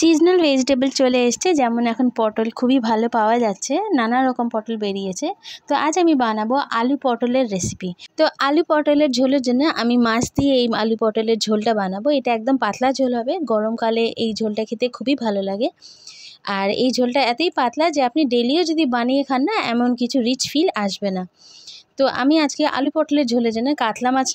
Seasonal vegetable চলে এসছে, যেমন এখন পটল খুবই ভালো পাওয়া যাচ্ছে, নানা রকম পটল বেরিয়েছে। তো আজ আমি বানাবো আলু পটলের রেসিপি। তো আলু পটলের ঝোলের জন্য আমি মাছ দিয়ে এই আলু পটলের ঝোলটা বানাবো। এটা একদম পাতলা ঝোল হবে, গরমকালে এই ঝোলটা খেতে খুবই ভালো লাগে। আর এই ঝোলটা এতই পাতলা যে আপনি ডেলিও যদি বানিয়ে খান না, এমন কিছু রিচ ফিল আসবে না। তো আমি আজকে আলু পটলের ঝোলের জন্য কাতলা মাছ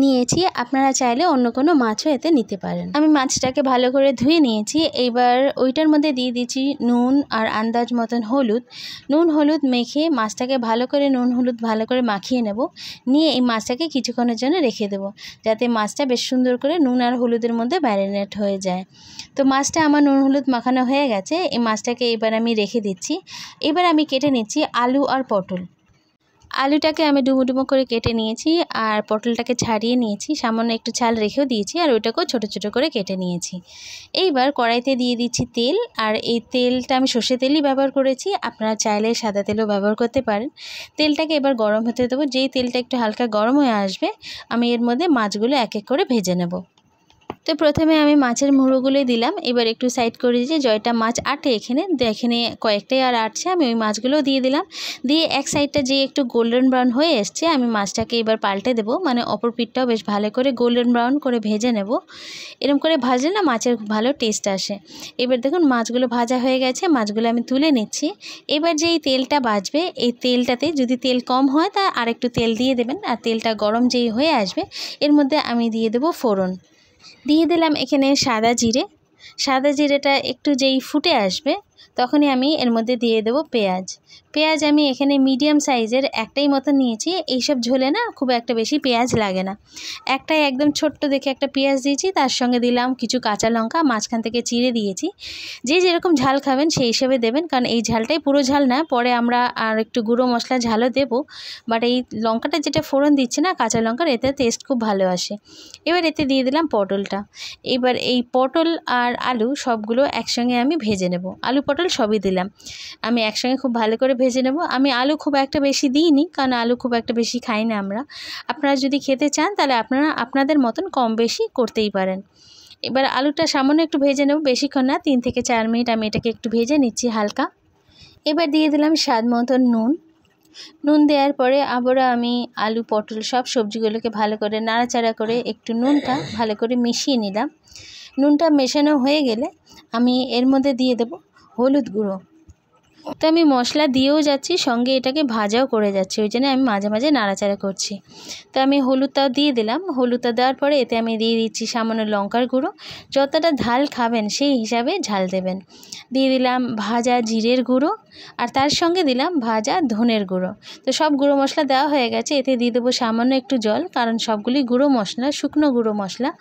নিয়েছি, আপনারা চাইলে অন্য কোনো মাছও এতে নিতে পারেন। আমি মাছটাকে ভালো করে ধুয়ে নিয়েছি। এইবার ওইটার মধ্যে দিয়ে দিচ্ছি নুন আর আন্দাজ মতন হলুদ। নুন হলুদ মেখে মাছটাকে ভালো করে ভালো করে মাখিয়ে নেব। নিয়ে এই মাছটাকে কিছুক্ষণের জন্য রেখে দেবো, যাতে মাছটা বেশ সুন্দর করে নুন আর হলুদের মধ্যে ম্যারিনেট হয়ে যায়। তো মাছটা আমার নুন হলুদ মাখানো হয়ে গেছে। এই মাছটাকে এবার আমি রেখে দিচ্ছি। এবার আমি কেটে নিচ্ছি আলু আর পটল। আলুটাকে আমি ডুমো ডুমো করে কেটে নিয়েছি, আর পটলটাকে ছাড়িয়ে নিয়েছি, সামান্য একটু ছাল রেখেও দিয়েছি, আর ওইটাকেও ছোটো ছোটো করে কেটে নিয়েছি। এইবার কড়াইতে দিয়ে দিচ্ছি তেল, আর এই তেলটা আমি সর্ষে তেলই ব্যবহার করেছি, আপনারা চাইলে সাদা তেলও ব্যবহার করতে পারেন। তেলটাকে এবার গরম হতে দেবো। যেই তেলটা একটু হালকা গরম হয়ে আসবে, আমি এর মধ্যে মাছগুলো এক এক করে ভেজে নেব। তো প্রথমে আমি মাছের মুড়োগুলোই দিলাম। এবার একটু সাইড করে যে জয়টা মাছ আটে এখানে কয়েকটাই আর আটছে, আমি ওই মাছগুলোও দিয়ে দিলাম। দিয়ে এক সাইডটা যে একটু গোল্ডেন ব্রাউন হয়ে এসছে, আমি মাছটাকে এবার পাল্টে দেবো, মানে অপর পিঠটাও বেশ ভালো করে গোল্ডেন ব্রাউন করে ভেজে নেব। এরকম করে ভাজলে না মাছের ভালো টেস্ট আসে। এবার দেখুন মাছগুলো ভাজা হয়ে গেছে, মাছগুলো আমি তুলে নিচ্ছি। এবার যেই তেলটা বাঁচবে, এই তেলটাতে যদি তেল কম হয় তা আরেকটু তেল দিয়ে দেবেন। আর তেলটা গরম যেই হয়ে আসবে, এর মধ্যে আমি দিয়ে দেবো ফোড়ন। দিয়ে দিলাম এখানে সাদা জিরেটা একটু যেই ফুটে আসবে, তখনই আমি এর মধ্যে দিয়ে দেবো পেঁয়াজ আমি এখানে মিডিয়াম সাইজের একটাই মতো নিয়েছি। এইসব ঝোলে না খুব একটা বেশি পেঁয়াজ লাগে না, একটাই একদম ছোট্ট দেখে একটা পেঁয়াজ দিয়েছি। তার সঙ্গে দিলাম কিছু কাঁচা লঙ্কা, মাঝখান থেকে চিড়ে দিয়েছি। যে যেরকম ঝাল খাবেন সেই হিসেবে দেবেন, কারণ এই ঝালটাই পুরো ঝাল না, পরে আমরা আর একটু গুঁড়ো মশলা ঝালও দেবো। বাট এই লঙ্কাটা যেটা ফোড়ন দিচ্ছে না, কাঁচা লঙ্কার, এতে টেস্ট খুব ভালো আসে। এবার এতে দিয়ে দিলাম পটলটা। এবার এই পটল আর আলু সবগুলো একসঙ্গে আমি ভেজে নেব। আলু পটল সবই দিলাম, আমি একসঙ্গে খুব ভালো করে ভেজে নেব। আমি আলু খুব একটা বেশি দিইনি, কারণ আলু খুব একটা বেশি খাই না আমরা। আপনারা যদি খেতে চান তাহলে আপনারা আপনাদের মতন কম বেশি করতেই পারেন। এবার আলুটা সামান্য একটু ভেজে নেব, বেশিক্ষণ না, 3 থেকে 4 মিনিট আমি এটাকে একটু ভেজে নিচ্ছি হালকা। এবার দিয়ে দিলাম স্বাদ মতন নুন দেওয়ার পরে আবারও আমি আলু পটল সব সবজিগুলোকে ভালো করে নাড়াচাড়া করে একটু নুনটা ভালো করে মিশিয়ে নিলাম। নুনটা মেশানো হয়ে গেলে আমি এর মধ্যে দিয়ে দেব হলুদ গুঁড়ো। তো আমি মশলা দিয়েও যাচ্ছি, সঙ্গে এটাকে ভাজাও করে যাচ্ছি, ওই জন্য আমি মাঝে মাঝে নাড়াচাড়া করছি। তো আমি হলুদটাও দিয়ে দিলাম। হলুদটা দেওয়ার পরে এতে আমি দিয়ে দিচ্ছি সামান্য লঙ্কার গুঁড়ো। যতটা ঝাল খাবেন সেই হিসাবে ঝাল দেবেন। দিয়ে দিলাম ভাজা জিরের গুঁড়ো, আর তার সঙ্গে দিলাম ভাজা ধনের গুঁড়ো। তো সব গুঁড়ো মশলা দেওয়া হয়ে গেছে। এতে দিয়ে দেবো সামান্য একটু জল, কারণ সবগুলি গুঁড়ো মশলা, শুকনো গুঁড়ো মশলা।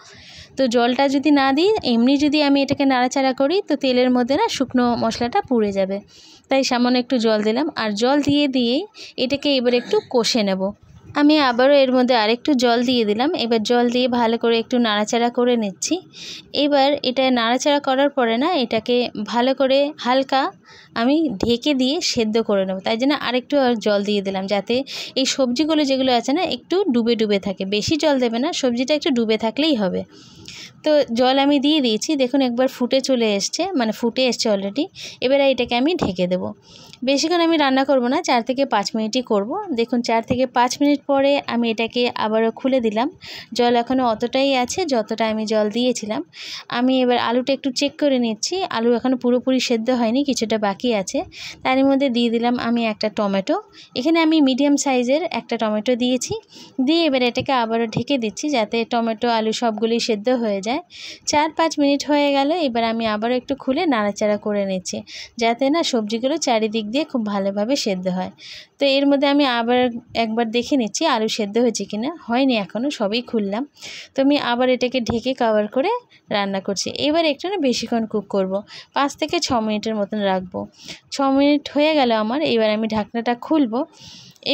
তো জলটা যদি না দিই, এমনি যদি আমি এটাকে নাড়াচাড়া করি, তো তেলের মধ্যে না শুকনো মশলাটা পুড়ে যাবে। তাই সামান্য একটু জল দিলাম, আর জল দিয়েই এটাকে এবার একটু কষে নেব। আমি আবারও এর মধ্যে আরেকটু জল দিয়ে দিলাম। এবার জল দিয়ে ভালো করে একটু নাড়াচাড়া করে নিচ্ছি। এবার এটা নাড়াচাড়া করার পরে না, এটাকে ভালো করে হালকা আমি ঢেকে দিয়ে সেদ্ধ করে নেব। তাই জন্য আরেকটু জল দিয়ে দিলাম, যাতে এই সবজিগুলো যেগুলো আছে না একটু ডুবে ডুবে থাকে। বেশি জল দেবে না, সবজিটা একটু ডুবে থাকলেই হবে। তো জল আমি দিয়ে দিয়েছি, দেখুন একবার ফুটে চলে এসছে, মানে ফুটে এসছে অলরেডি। এবারে এটাকে আমি ঢেকে দেবো। বেশিক্ষণ আমি রান্না করব না, 4 থেকে 5 মিনিটই করব। দেখুন 4 থেকে 5 মিনিট পরে আমি এটাকে আবারও খুলে দিলাম। জল এখনও অতটাই আছে যতটা আমি জল দিয়েছিলাম। আমি এবার আলুটা একটু চেক করে নিচ্ছি, আলু এখনও পুরোপুরি সেদ্ধ হয়নি, কিছুটা বাকি আছে। তার মধ্যে দিয়ে দিলাম আমি একটা টমেটো। এখানে আমি মিডিয়াম সাইজের একটা টমেটো দিয়েছি। দিয়ে এবার এটাকে আবারও ঢেকে দিচ্ছি, যাতে টমেটো আলু সবগুলি সেদ্ধ হয়ে যায়। 4-5 মিনিট হয়ে গেল। এবার আমি আবারও একটু খুলে নাড়াচাড়া করে নিচ্ছি, যাতে না সবজিগুলো চারিদিক দিয়ে খুব ভালোভাবে সেদ্ধ হয়। তো এর মধ্যে আমি আবার একবার দেখে নিচ্ছি আলু সেদ্ধ হয়েছে কিনা। হয়নি এখনও, সবই খুললাম। তো আমি আবার এটাকে ঢেকে কভার করে রান্না করছি। এবার একটু না বেশিক্ষণ কুক করব, 5 থেকে 6 মিনিটের মতন রাখবো। 6 মিনিট হয়ে গেল আমার। এবার আমি ঢাকনাটা খুলবো।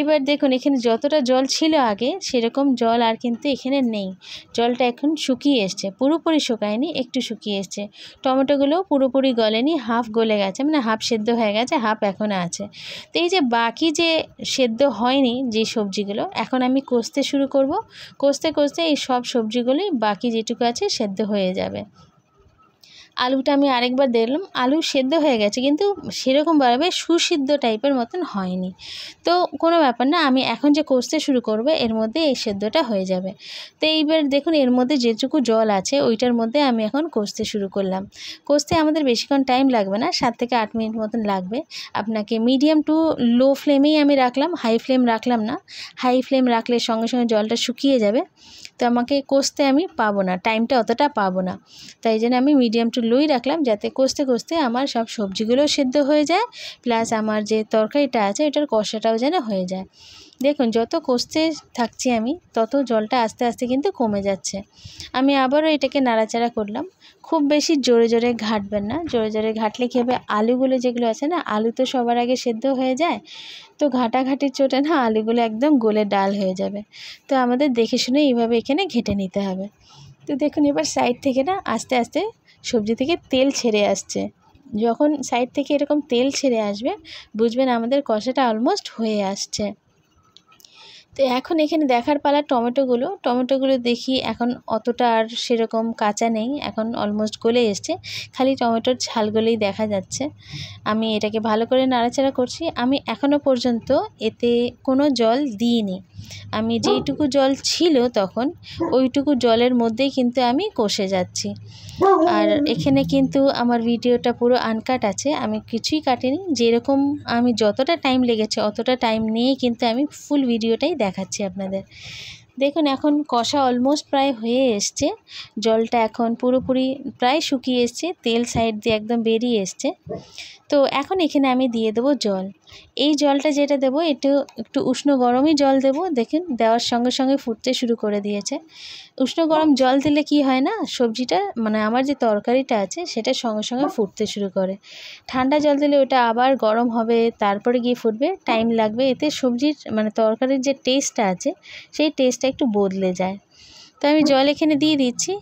এবার দেখুন এখানে যতটা জল ছিল আগে, সেরকম জল আর কিন্তু এখানে নেই। জলটা এখন শুকিয়ে এসছে, পুরোপুরি শুকায়নি, একটু শুকিয়ে এসছে। টমেটোগুলোও পুরোপুরি গলেনি, হাফ গলে গেছে, মানে হাফ সেদ্ধ হয়ে গেছে, হাফ এখনও আছে। তো এই যে বাকি যে সেদ্ধ হয়নি যে সবজিগুলো, এখন আমি কষতে শুরু করব। কষতে কষতে এই সব সবজিগুলোই বাকি যেটুকু আছে সেদ্ধ হয়ে যাবে। আলুটা আমি আরেকবার দেখলাম, আলু সেদ্ধ হয়ে গেছে কিন্তু সেরকমভাবে সুসিদ্ধ টাইপের মতন হয়নি। তো কোনো ব্যাপার না, আমি এখন যে কষতে শুরু করব এর মধ্যে এই সেদ্ধটা হয়ে যাবে। তো এইবার দেখুন এর মধ্যে যেটুকু জল আছে ওইটার মধ্যে আমি এখন কষতে শুরু করলাম। কষতে আমাদের বেশিক্ষণ টাইম লাগবে না, 7 থেকে 8 মিনিট মতন লাগবে। আপনাকে মিডিয়াম টু লো ফ্লেমেই আমি রাখলাম, হাই ফ্লেম রাখলাম না। হাই ফ্লেম রাখলে সঙ্গে সঙ্গে জলটা শুকিয়ে যাবে, তো আমাকে কষতে আমি পাবো না, টাইমটা অতটা পাবো না। তাই জন্য আমি মিডিয়াম টু লোই রাখলাম, যাতে কষতে কষতে আমার সব সবজিগুলো সেদ্ধ হয়ে যায়, প্লাস আমার যে তরকারিটা আছে এটার কষাটাও যেন হয়ে যায়। দেখুন যত কষতে থাকছি আমি তত জলটা আস্তে আস্তে কিন্তু কমে যাচ্ছে। আমি আবারও এটাকে নাড়াচাড়া করলাম। খুব বেশি জোরে জোরে ঘাঁটবেন না, জোরে জোরে ঘাঁটলে কী হবে, আলুগুলো যেগুলো আছে না, আলু তো সবার আগে সেদ্ধ হয়ে যায়, তো ঘাঁটাঘাঁটির চোটে না আলুগুলো একদম গলে ডাল হয়ে যাবে। তো আমাদের দেখে শুনে এইভাবে এখানে ঘেঁটে নিতে হবে। তো দেখুন এবার সাইড থেকে না আস্তে আস্তে সবজি থেকে তেল ছেড়ে আসছে। যখন সাইড থেকে এরকম তেল ছেড়ে আসবে বুঝবেন আমাদের কষাটা অলমোস্ট হয়ে আসছে। তো এখন এখানে দেখার পালা টমেটোগুলো দেখি এখন অতটা আর সেরকম কাঁচা নেই, এখন অলমোস্ট গলে এসছে, খালি টমেটোর ঝালগুলোই দেখা যাচ্ছে। আমি এটাকে ভালো করে নাড়াচাড়া করছি। আমি এখনও পর্যন্ত এতে কোনো জল দিইনি, আমি যেইটুকু জল ছিল তখন ওইটুকু জলের মধ্যেই কিন্তু আমি কষে যাচ্ছি। আর এখানে কিন্তু আমার ভিডিওটা পুরো আনকাট আছে, আমি কিছুই কাটিনি, যেরকম আমি যতটা টাইম লেগেছে অতটা টাইম নিয়ে কিন্তু আমি ফুল ভিডিওটাই দেখাচ্ছি আপনাদের। দেখুন এখন কষা অলমোস্ট প্রায় হয়ে এসছে, জলটা এখন পুরোপুরি প্রায় শুকিয়ে এসছে, তেল সাইড দিয়ে একদম বেরিয়ে এসছে। তো এখন এখানে আমি দিয়ে দেবো জল। এই জলটা যেটা দেবো একটু উষ্ণ গরমই জল দেবো। দেখুন দেওয়ার সঙ্গে সঙ্গে ফুটতে শুরু করে দিয়েছে। উষ্ণ গরম জল দিলে কি হয় না, সবজিটা মানে আমার যে তরকারিটা আছে সেটা সঙ্গে সঙ্গে ফুটতে শুরু করে। ঠান্ডা জল দিলে ওটা আবার গরম হবে, তারপরে গিয়ে ফুটবে, টাইম লাগবে, এতে সবজির মানে তরকারির যে টেস্টটা আছে সেই টেস্টটা একটু বদলে যায়। তো আমি জল এখানে দিয়ে দিচ্ছি।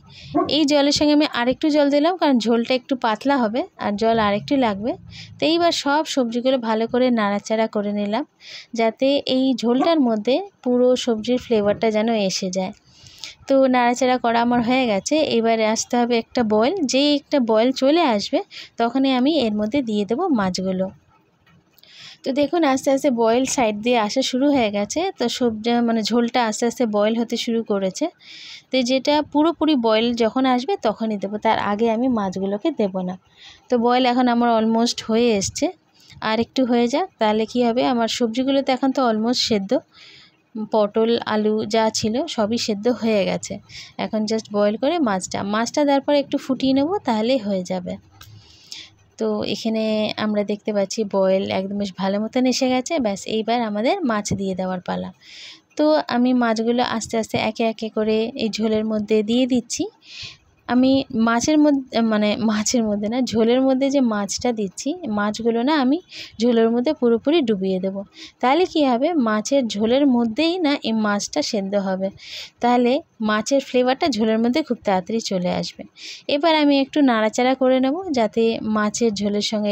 এই জলের সঙ্গে আমি আরেকটু জল দিলাম, কারণ ঝোলটা একটু পাতলা হবে আর জল আরেকটু লাগবে। তো এইবার সব সবজিগুলো ভালো করে নাড়াচাড়া করে নিলাম, যাতে এই ঝোলটার মধ্যে পুরো সবজির ফ্লেভারটা যেন এসে যায়। তো নাড়াচাড়া করা আমার হয়ে গেছে, এবারে আসতে হবে একটা বয়েল। যেই একটা বয়েল চলে আসবে তখনই আমি এর মধ্যে দিয়ে দেবো মাছগুলো। তো দেখুন আস্তে আস্তে বয়েল সাইড দিয়ে আসা শুরু হয়ে গেছে, তো সবজি মানে ঝোলটা আস্তে আস্তে বয়েল হতে শুরু করেছে। তো যেটা পুরোপুরি বয়েল যখন আসবে তখনই দেবো, তার আগে আমি মাছগুলোকে দেব না। তো বয়েল এখন আমার অলমোস্ট হয়ে এসছে, আর একটু হয়ে যাক, তাহলে কি হবে, আমার সবজিগুলো তো এখন তো অলমোস্ট সেদ্ধ, পটল আলু যা ছিল সবই সেদ্ধ হয়ে গেছে। এখন জাস্ট বয়েল করে মাছটা দেওয়ার পর একটু ফুটিয়ে নেব, তাহলেই হয়ে যাবে। তো এখানে আমরা দেখতে পাচ্ছি বয়েল একদম বেশ ভালো মতন এসে গেছে। ব্যাস এইবার আমাদের মাছ দিয়ে দেওয়ার পালা। তো আমি মাছগুলো আস্তে আস্তে একে একে করে এই ঝোলের মধ্যে দিয়ে দিচ্ছি। আমি মাছের মধ্যে না, ঝোলের মধ্যে যে মাছটা দিচ্ছি, মাছগুলো না আমি ঝোলের মধ্যে পুরোপুরি ডুবিয়ে দেব। তাহলে কি হবে, মাছের ঝোলের মধ্যেই না এই মাছটা সেদ্ধ হবে, তাহলে মাছের ফ্লেভারটা ঝোলের মধ্যে খুব তাড়াতাড়ি চলে আসবে। এবার আমি একটু নাড়াচাড়া করে নেব, যাতে মাছের ঝোলের সঙ্গে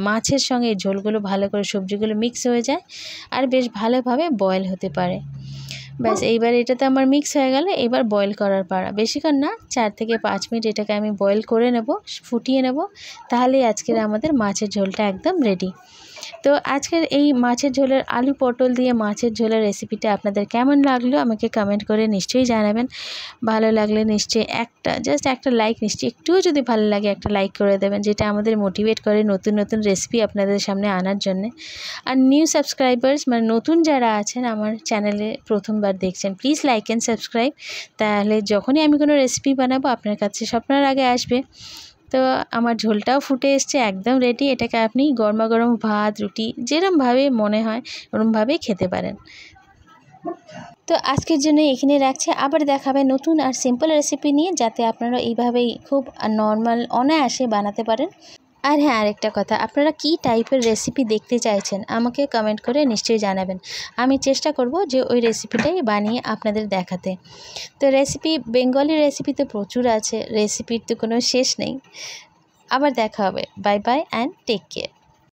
মাছের সঙ্গে এই ঝোলগুলো ভালো করে সবজিগুলো মিক্স হয়ে যায় আর বেশ ভালোভাবে বয়েল হতে পারে। ব্যাস এইবার এটাতে আমার মিক্স হয়ে গেল। এবার বয়েল করার পালা, বেশিক্ষণ না, 4 থেকে 5 মিনিট এটাকে আমি বয়েল করে নেব, ফুটিয়ে নেব, তাহলেই আজকের আমাদের মাছের ঝোলটা একদম রেডি। তো আজকের এই মাছের ঝোলের আলু পটল দিয়ে মাছের ঝোলের রেসিপিটা আপনাদের কেমন লাগলো আমাকে কমেন্ট করে নিশ্চয়ই জানাবেন। ভালো লাগলে নিশ্চয়ই জাস্ট একটা লাইক, নিশ্চয়ই একটুও যদি ভালো লাগে একটা লাইক করে দেবেন, যেটা আমাদের মোটিভেট করে নতুন নতুন রেসিপি আপনাদের সামনে আনার জন্যে। আর নিউ সাবস্ক্রাইবার্স মানে নতুন যারা আছেন আমার চ্যানেলে প্রথমবার দেখছেন, প্লিজ লাইক অ্যান্ড সাবস্ক্রাইব, তাহলে যখনই আমি কোনো রেসিপি বানাবো আপনার কাছে সবার আগে আসবে। তো আমার ঝোলটাও ফুটে এসছে, একদম রেডি। এটাকে আপনি গরমা গরম ভাত রুটি যেরমভাবে মনে হয় ওরমভাবেই খেতে পারেন। তো আজকের জন্য এখানে রাখছি, আবার দেখাবে নতুন আর সিম্পল রেসিপি নিয়ে, যাতে আপনারা এইভাবেই খুব নর্মাল অনায়াসে বানাতে পারেন। আর হ্যাঁ, আরেকটা কথা, আপনারা কী টাইপের রেসিপি দেখতে চাইছেন আমাকে কমেন্ট করে নিশ্চয়ই জানাবেন। আমি চেষ্টা করব যে ওই রেসিপিটাই বানিয়ে আপনাদের দেখাতে। তো রেসিপি, বেঙ্গলি রেসিপি তো প্রচুর আছে, রেসিপির তো কোনো শেষ নেই। আবার দেখা হবে। Bye bye and take care.